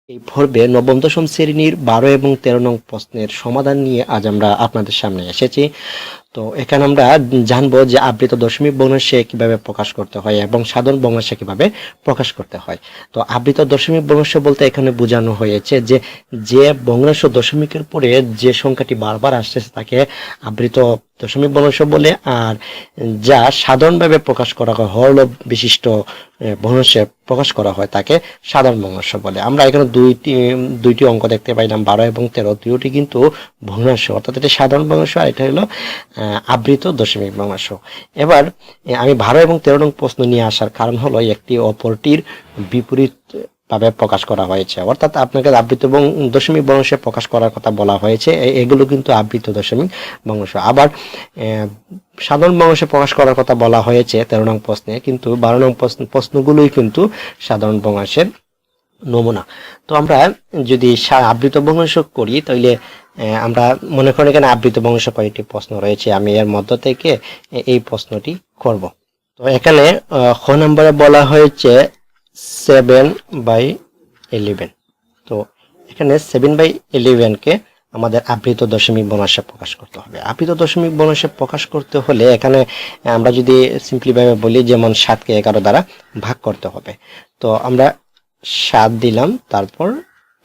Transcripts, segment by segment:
এই পর্বে নবম দশম শ্রেণীর 12 এবং 13 নং প্রশ্নের সমাধান নিয়ে আজ আমরা আপনাদের সামনে এসেছি। তো এখানে আমরা জানবো যে আবৃত দশমিক ভগ্নাংশে কিভাবে প্রকাশ করতে হয় এবং সাধারণ ভগ্নাংশে কিভাবে প্রকাশ করতে হয়। তো আবৃত দশমিক ভগ্নাংশ বলতে এখানে বোঝানো হয়েছে যে যে ভগ্নাংশ দশমিকের পরে যে সংখ্যাটি বারবার আসছে তাকে আবৃত দশমিক ভগ্নাংশ বলে, আর যা সাধারণভাবে প্রকাশ করা হয় হরলব বিশিষ্ট ভগ্নাংশে প্রকাশ করা হয় তাকে সাধারণ ভগ্নাংশ বলে। আমরা এখানে দুইটি অঙ্ক দেখতে পাইলাম, 12 এবং 13, দুইটি কিন্তু ভগ্নাংশ, অর্থাৎ এটা সাধারণ ভগ্নাংশ আর এটা হলো আবৃত দশমিক ভগ্নাংশ। এবার আমি 12 এবং 13 নং প্রশ্ন নিয়ে আসার কারণ হলো একটি অপরটির বিপরীত ভাবে প্রকাশ করা হয়েছে, অর্থাৎ আপনাকে আবৃত এবং দশমিক ভগ্নাংশে প্রকাশ করার কথা বলা হয়েছে, এগুলো কিন্তু আবৃত দশমিক ভগ্নাংশ। আবার সাধারণ ভগ্নাংশে প্রকাশ করার কথা বলা হয়েছে 13 নং প্রশ্নে, কিন্তু 12 নং প্রশ্নগুলোই কিন্তু সাধারণ ভগ্নাংশের নমুনা। তো আমরা যদি আবৃত ভগ্নাংশ করি তাহলে আমরা মনে করি এখানে আবৃত ভগ্নাংশ কয়েকটি প্রশ্ন রয়েছে, আমি এর মধ্য থেকে এই প্রশ্নটি করব। তো এখানে খ নম্বরে বলা হয়েছে 7/11। তো এখানে 7/11 কে আমাদের আবৃত দশমিক ভগ্নাংশে প্রকাশ করতে হবে। আবৃত দশমিক ভগ্নাংশে প্রকাশ করতে হলে এখানে আমরা যদি সিম্পলি ভাবে বলি, যেমন 7কে 11 দ্বারা ভাগ করতে হবে। তো আমরা 7 দিলাম, তারপর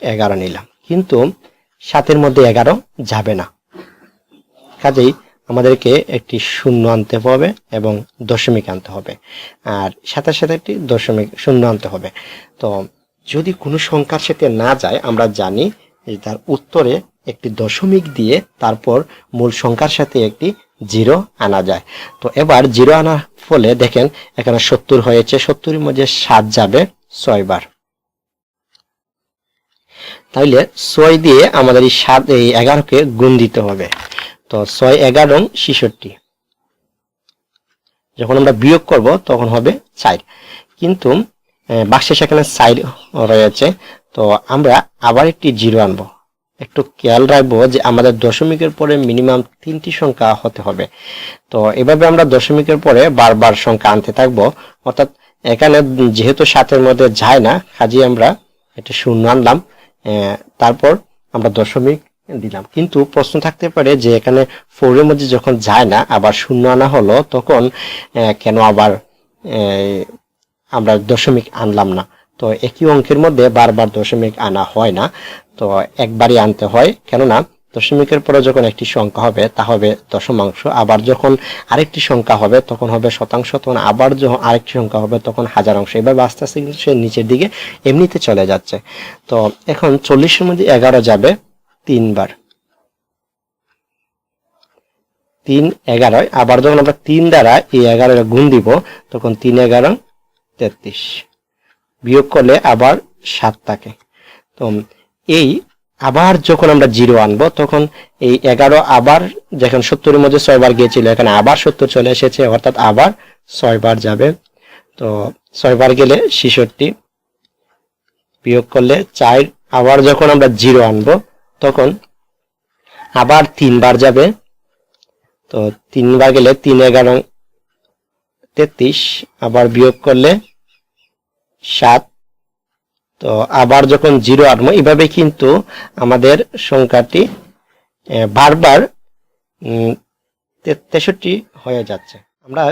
11 নিলাম, কিন্তু 7-এর মধ্যে 11 যাবে না, কাজেই আমাদেরকে একটি শূন্য আনতে হবে এবং দশমিক আনতে হবে, আর সাথে সাথে একটি দশমিক শূন্য আনতে হবে। তো যদি কোনো সংখ্যার সাথে না যায়, আমরা জানি যে তার উত্তরে একটি দশমিক দিয়ে তারপর মূল সংখ্যার সাথে একটি 0 আনা যায়। তো এবার 0 আনার ফলে দেখেন এখানে 70 হয়েছে, 70-এর মধ্যে 7 যাবে 6 বার, তাহলে 6 দিয়ে আমাদের এই 11কে গুণ দিতে হবে। তো 6 11 66, যখন আমরা বিয়োগ করব তখন হবে 4, কিন্তু বাক্সে সেখানে 4 রয়েছে। তো আমরা আবার একটি 0 আনবো। একটু খেয়াল রাখবো যে আমাদের দশমিকের পরে মিনিমাম 3টি সংখ্যা হতে হবে। তো এভাবে আমরা দশমিকের পরে বারবার সংখ্যা আনতে থাকবো, অর্থাৎ এখানে যেহেতু 7-এর মধ্যে যায় না, কাজেই আমরা একটা শূন্য আনলাম, তারপর আমরা দশমিক দিলাম। কিন্তু প্রশ্ন থাকতে পারে যে এখানে 4-এর মধ্যে যখন যায় না আবার শূন্য আনা হলো, তখন কেন আবার আমরা দশমিক আনলাম না? তো একই অঙ্কের মধ্যে বারবার দশমিক আনা হয় না, তো একবারই আনতে হয়, কেননা দশমিকের পরে যখন একটি সংখ্যা হবে তা হবে দশমাংশ, আবার যখন আরেকটি সংখ্যা হবে তখন হবে শতাংশ, তখন আবার যখন আরেকটি সংখ্যা হবে তখন হাজারাংশ। এভাবে আস্তে আস্তে কিন্তু সে নিচের দিকে এমনিতে চলে যাচ্ছে। তো এখন 40-এর মধ্যে 11 যাবে 3 বার, 3 11, আবার যখন আমরা 3 দ্বারা এই 11 গুণ দিব তখন 3 11 33, বিয়োগ করলে আবার 7 থাকে। তো এই আবার যখন আমরা 0 আনবো তখন এই 11 আবার যখন 70-এর মধ্যে 6 বার গিয়েছিল, এখানে আবার 70 চলে এসেছে, অর্থাৎ আবার 6 বার যাবে। তো 6 বার গেলে 66, বিয়োগ করলে 4, আবার যখন আমরা 0 আনবো তখন আবার 3 বার যাবে। তো 3 বার গেলে 3 11 33, আবার বিয়োগ করলে 7। তো আবার যখন 0 আনবো, এভাবে কিন্তু আমাদের সংখ্যাটি বারবার 63 হয়ে যাচ্ছে। আমরা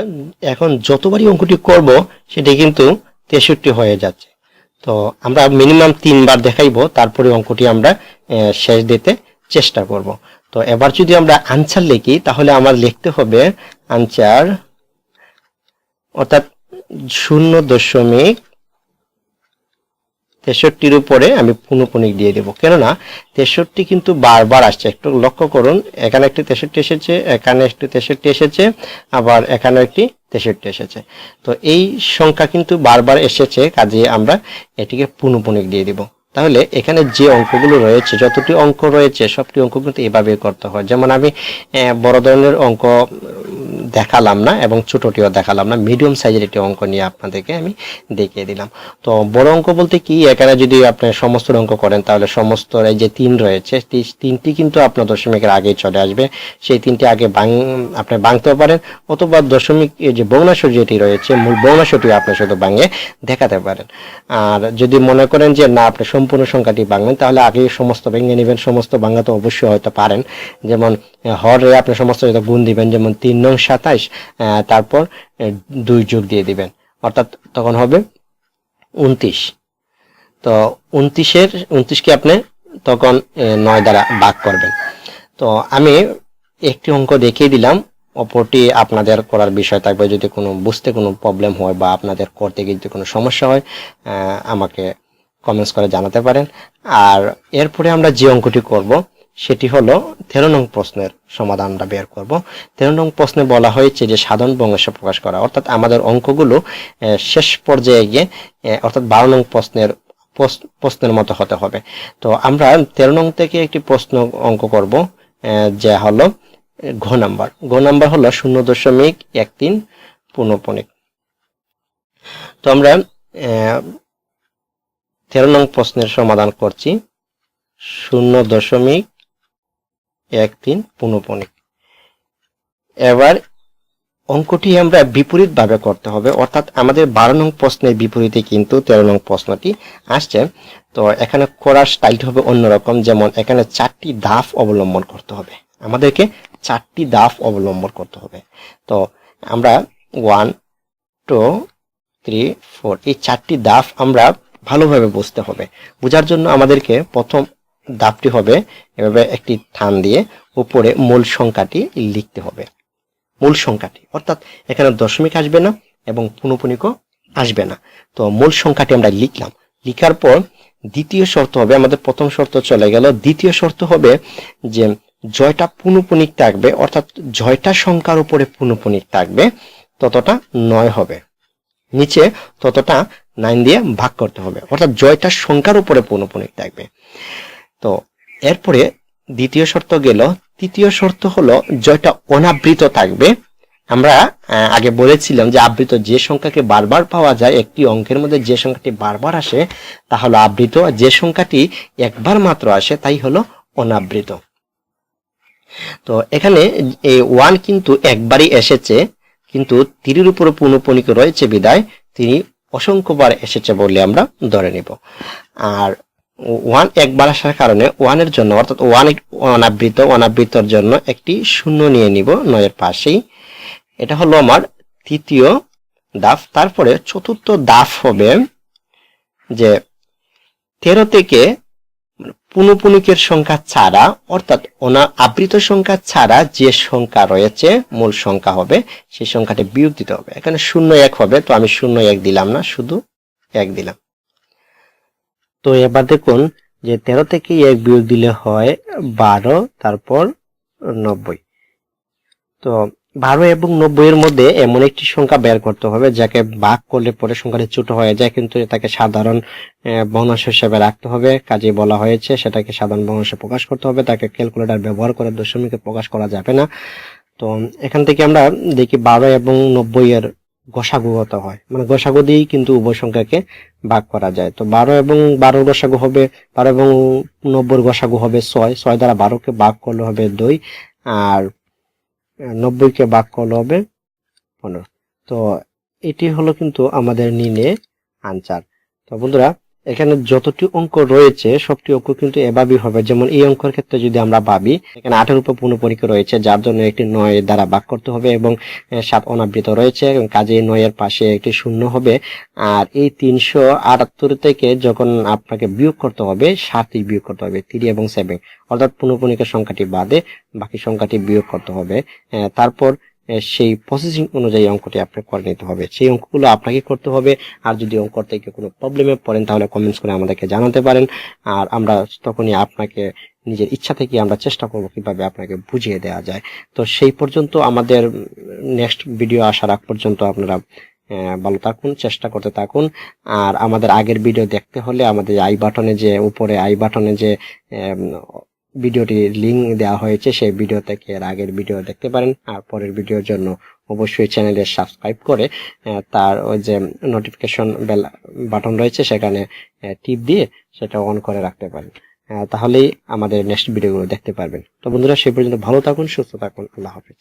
এখন যতবারই অঙ্কটি করব সেটি কিন্তু 63 হয়ে যাচ্ছে। তো আমরা মিনিমাম 3 বার দেখাইবো, তারপরে অঙ্কটি আমরা শেষ দিতে চেষ্টা করব। তো এবার যদি আমরা আনসার লিখি তাহলে আমার লিখতে হবে আনসার, অর্থাৎ 0.63-র উপরে আমি পুনঃপুনিক দিয়ে দেব, কেননা 63 কিন্তু বারবার আসছে। একটু লক্ষ্য করুন, এখানে একটি 63 এসেছে, এখানে একটি 63 এসেছে, আবার এখানে একটি 63 এসেছে। তো এই সংখ্যা কিন্তু বারবার এসেছে, কাজে আমরা এটিকে পুনঃপুনিক দিয়ে দিব। তাহলে এখানে যে অঙ্কগুলো রয়েছে, যতটি অঙ্ক রয়েছে সবটি অঙ্ক কিন্তু এভাবে করতে হয়। যেমন আমি বড় ধরনের অঙ্ক দেখালাম না এবং ছোটটিও দেখালাম না, মিডিয়াম সাইজের একটি অঙ্ক নিয়ে আপনাদেরকে আমি দেখিয়ে দিলাম। তো বড় অঙ্ক বলতে কি, এখানে যদি আপনি সমস্ত অঙ্ক করেন তাহলে সমস্ত এই যে 3 রয়েছে, 3টি কিন্তু আপনার দশমিকের আগেই চলে আসবে। সেই 3টি আগে আপনি ভাঙতেও পারেন, অথবা দশমিক এই যে ভগ্নাংশ যেটি রয়েছে মূল ভগ্নাংশটি আপনি শুধু ভাঙে দেখাতে পারেন। আর যদি মনে করেন যে না আপনি সম্পূর্ণ সংখ্যাটি ভাঙবেন, তাহলে আগে সমস্ত ভেঙে নেবেন। সমস্ত ভাঙা তো অবশ্যই হয়তো পারেন, যেমন হরে আপনি সমস্ত গুণ দিবেন, যেমন 3 নং 27, তারপর 2 যোগ দিয়ে দিবেন, অর্থাৎ তখন হবে 29। তো 29কে আপনি তখন 9 দ্বারা ভাগ করবেন। তো আমি একটি অঙ্ক দেখিয়ে দিলাম, অপরটি আপনাদের করার বিষয় থাকবে। যদি কোনো বুঝতে কোনো প্রবলেম হয় বা আপনাদের করতে গিয়ে যদি কোনো সমস্যা হয়, আমাকে কমেন্টস করে জানাতে পারেন। আর এরপরে আমরা যে অঙ্কটি করব সেটি হলো 13 নং প্রশ্নের সমাধান আমরা বের করব। 13 নং প্রশ্নে বলা হয়েছে যে সাধারণ ভগ্নাংশে প্রকাশ করা, অর্থাৎ আমাদের অঙ্কগুলো শেষ পর্যায়ে গিয়ে অর্থাৎ 12 নং প্রশ্নের মতো হতে হবে। তো আমরা 13 নং থেকে একটি প্রশ্ন অঙ্ক করব, যা হলো ঘ নাম্বার হলো 0.13 পৌনঃপুনিক। তো আমরা 13 নং প্রশ্নের সমাধান করছি 0.13 পৌনঃপুনিক। এবার অঙ্কটি আমরা বিপরীত ভাবে করতে হবে, অর্থাৎ আমাদের 12 নং প্রশ্নের বিপরীতে কিন্তু 13 নং প্রশ্নটি আসছে। তো এখানে করার স্টাইলটি হবে অন্যরকম, যেমন এখানে 4টি ধাপ অবলম্বন করতে হবে, আমাদেরকে 4টি ধাপ অবলম্বন করতে হবে। তো আমরা 1 2 3 4 এই 4টি ধাপ আমরা ভালোভাবে বুঝতে হবে। বোঝার জন্য আমাদেরকে প্রথম ধাপটি হবে এভাবে একটি টান দিয়ে উপরে মূল সংখ্যাটি লিখতে হবে। মূল সংখ্যাটি অর্থাৎ এখানে দশমিক আসবে না এবং পৌনঃপুনিকও আসবে না। তো মূল সংখ্যাটি আমরা লিখলাম, লিখার পর দ্বিতীয় শর্ত হবে, আমাদের প্রথম শর্ত চলে গেল, দ্বিতীয় শর্ত হবে যে জয়টা পৌনঃপুনিক থাকবে, অর্থাৎ জয়টা সংখ্যার উপরে পৌনঃপুনিক থাকবে ততটা 9 হবে, নিচে ততটা 9 দিয়ে ভাগ করতে হবে, অর্থাৎ জয়টা সংখ্যার উপরে পৌনঃপুনিক থাকবে। তো এরপরে দ্বিতীয় শর্ত গেল। তৃতীয় শর্ত হলো জয়টা অনাবৃত থাকবে। আমরা আগে বলেছিলাম যে আবৃত যে সংখ্যাকে বারবার পাওয়া যায়, একটি অঙ্কের মধ্যে যে সংখ্যাটি বারবার আসে তা হলো আবৃত, যে সংখ্যাটি একবার মাত্র আসে তাই হলো অনাবৃত। তো এখানে এই 1 কিন্তু একবারই এসেছে, কিন্তু 3 উপরে পৌনঃপুনিক রয়েছে বিদায় তিনি অসংখ্যবার এসেছে বলে আমরা ধরে নিব। আর 1 একবার আসার কারণে 1 এর জন্য, অর্থাৎ 1 অনাবৃতর জন্য একটি শূন্য নিয়ে নিব 9 এর পাশেই। এটা হলো আমার তৃতীয় ধাপ। তারপরে চতুর্থ ধাপ হবে যে 13 থেকে পৌনঃপুনিকের সংখ্যা ছাড়া, অর্থাৎ আবৃত সংখ্যা ছাড়া যে সংখ্যা রয়েছে মূল সংখ্যা হবে সেই সংখ্যাটি বিয়োগ দিতে হবে। এখানে 0 1 হবে, তো আমি 0 1 দিলাম না, শুধু 1 দিলাম। তো এবার দেখুন যে 13 থেকে 1 বিয়োগ দিলে হয় 12, তারপর 90। তো 12 এবং 90 এর মধ্যে এমন একটি সংখ্যা বের করতে হবে যাকে ভাগ করলে পরে সংখ্যাটি ছোট হয়ে যায়, কিন্তু তাকে সাধারণ ভগ্নাংশ হিসেবে রাখতে হবে। কাজে বলা হয়েছে সেটাকে সাধারণ ভগ্নাংশে প্রকাশ করতে হবে, তাকে ক্যালকুলেটর ব্যবহার করে দশমিকে প্রকাশ করা যাবে না। তো এখান থেকে আমরা দেখি 12 এবং 90 এর গসাগু হতে হয়, মানে গসাগু দিয়েই কিন্তু উভয় সংখ্যাকে ভাগ করা যায়। তো 12 এবং 12 গসাগু হবে, 12 এবং 90 গসাগু হবে 6, 6 দ্বারা 12কে ভাগ করলে হবে 2, আর 90কে ভাগ করলে হবে 15। তো এটি হলো কিন্তু আমাদের নির্ণয় আনসার। তো বন্ধুরা, এখানে যতটি অঙ্ক রয়েছে সবটি অঙ্ক কিন্তু এভাবেই হবে। যেমন এই অঙ্কের ক্ষেত্রে যদি আমরা ভাবি, এখানে 8 উপর পৌনঃপুনিক রয়েছে, যার জন্য একটি 9 দ্বারা ভাগ করতে হবে এবং 7 অনাবৃত রয়েছে, কাজে 9 এর পাশে একটি শূন্য হবে। আর এই 378 থেকে যখন আপনাকে বিয়োগ করতে হবে 7 বিয়োগ করতে হবে 3 এবং 7, অর্থাৎ পৌনঃপুনিকের সংখ্যাটি বাদে বাকি সংখ্যাটি বিয়োগ করতে হবে। তারপর সেই প্রসেসিং অনুযায়ী অঙ্কটি আপনাকে করে নিতে হবে, সেই অঙ্কগুলো আপনাকে করতে হবে। আর যদি অঙ্ক করতে গিয়ে কোনো প্রবলেমে পড়েন তাহলে কমেন্টস করে আমাদেরকে জানাতে পারেন, আর আমরা তখনই আপনাকে নিজের ইচ্ছা থেকে আমরা চেষ্টা করব কিভাবে আপনাকে বুঝিয়ে দেওয়া যায়। তো সেই পর্যন্ত আমাদের নেক্সট ভিডিও আসার আগ পর্যন্ত আপনারা ভালো থাকুন, চেষ্টা করতে থাকুন। আর আমাদের আগের ভিডিও দেখতে হলে আমাদের উপরে আই বাটনে যে ভিডিওটির লিঙ্ক দেওয়া হয়েছে সেই ভিডিও থেকে এর আগের ভিডিও দেখতে পারেন। আর পরের ভিডিওর জন্য অবশ্যই চ্যানেলে সাবস্ক্রাইব করে তার ওই যে নোটিফিকেশন বেল বাটন রয়েছে সেখানে টিপ দিয়ে সেটা অন করে রাখতে পারেন, তাহলেই আমাদের নেক্সট ভিডিওগুলো দেখতে পারবেন। তো বন্ধুরা, সেই পর্যন্ত ভালো থাকুন, সুস্থ থাকুন, আল্লাহ হাফেজ।